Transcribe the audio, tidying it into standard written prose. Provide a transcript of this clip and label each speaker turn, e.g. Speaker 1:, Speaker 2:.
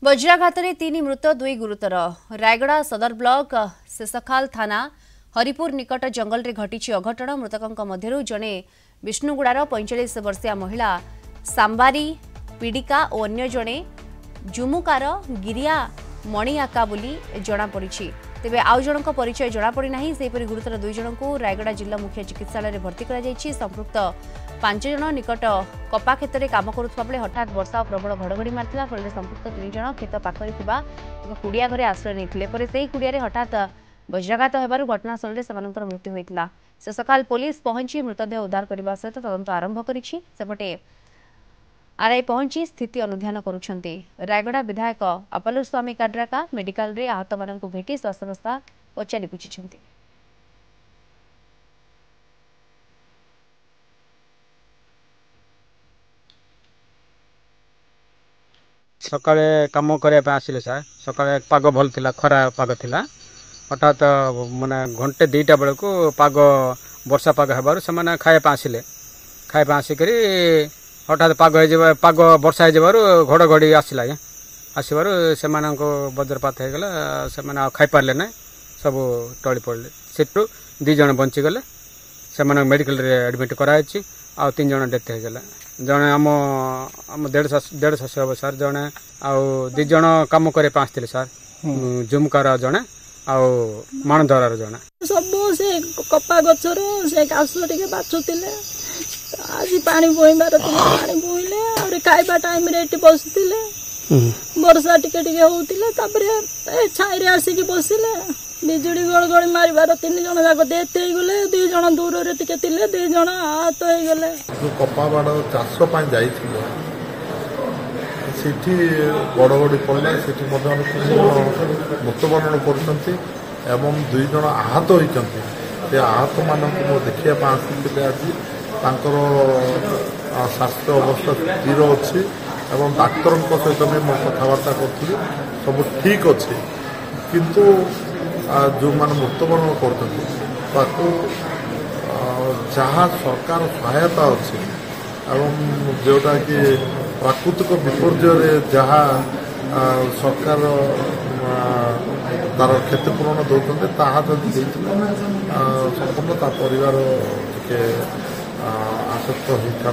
Speaker 1: वज्राघात में 3 मृत 2 गुरुतर। रायगड़ा सदर ब्लॉक शेषखाल थाना हरिपुर निकट जंगल में घटी अघटन। मृतकों मध्य जड़े विष्णुगुड़ार 45 वर्षीय महिला सांबारी पीड़िका और अन्य जड़े जुमुकार गिरिया मणिआका बोली जमापड़ी। तेज आउ जन परिचय जमापड़ना। सेपरी गुरुतर 2 जन को रायगड़ा जिला मुख्य चिकित्सालय में भर्ती कर संपृक्त 5 जन निकट कपा क्षेत्र में काम करुवा बेले हठात वर्षा और प्रबल घड़घड़ी मारता फल संपृक्त 3 जन खेत पाखे एक कुड़िया घरे आश्रय नहीं से कुड़िया हठात वज्राघात होबार घटनास्थल से मृत्यु होता। शेषखाल पुलिस पहुंची मृतदेह उद्धार करने सहित तदंत आरंभ करपटे आरआई पहुंची स्थिति अनुधान करुछंती। रायगड़ा विधायक अपलू स्वामी काड्राका मेडिकल रे आहत मानक भेटी स्वास्थ्यावस्था पचारि बुझिछंती।
Speaker 2: सकाळे काम करने आसिले सर। सकाळे पाग भल थिला, खरा पाग थिला। हठात माने घंटे 2टा बेल को पाग वर्षा पाग हेबारु से खाया आसिले। खाया आसिकरी हठात पाग वर्षा हो घड़घड़ी आसला। आसबार से वज्रपात होगला। से खाई पारे ना, सब टली पड़े। से 2 जन बंचीगले। से मेडिकल रे एडमिट कराई। आ 3 जन डेथ होगला। जड़े आम 1.5 वर्ष हम सर। जड़े आ2 जन कम करे आसते सर। जुमकार जड़े माणधरार जड़े
Speaker 3: सब से कपा गचर से घास टे बाछुले। आज पानी बोईबार पानी बोईले और खाइबा टाइम रे बसते वर्षा टिके टिके होते छाई आसिक बसिले। बिजुड़ी गड़गड़ी मारिबार 3 जन जाक डेथ हो गले। 2 जन दूर रे टिके 2 जन आहत हो गले।
Speaker 4: जो कपा बाड़ चाष जाइथिले सेठी गड़गड़ी पड़ला। सेठी मृत्युवरण करछंती एवं 2 जन आहत होइछंती। से आहत मानक देखिया आसिले। आज तांकर स्वास्थ्य अवस्था स्थिर अच्छी एवं डाक्तर सहित मैं कथबार्ता करी सब ठीक अच्छे। किंतु जो मैंने मृत्युवरण कर जहाँ सरकार सहायता अच्छे एवं जोटा कि प्राकृतिक विपर्यय जहाँ सरकार तार क्षतिपूरण दौरान ताहा जदि संपूर्ण परिवार टिके आसक्त होता।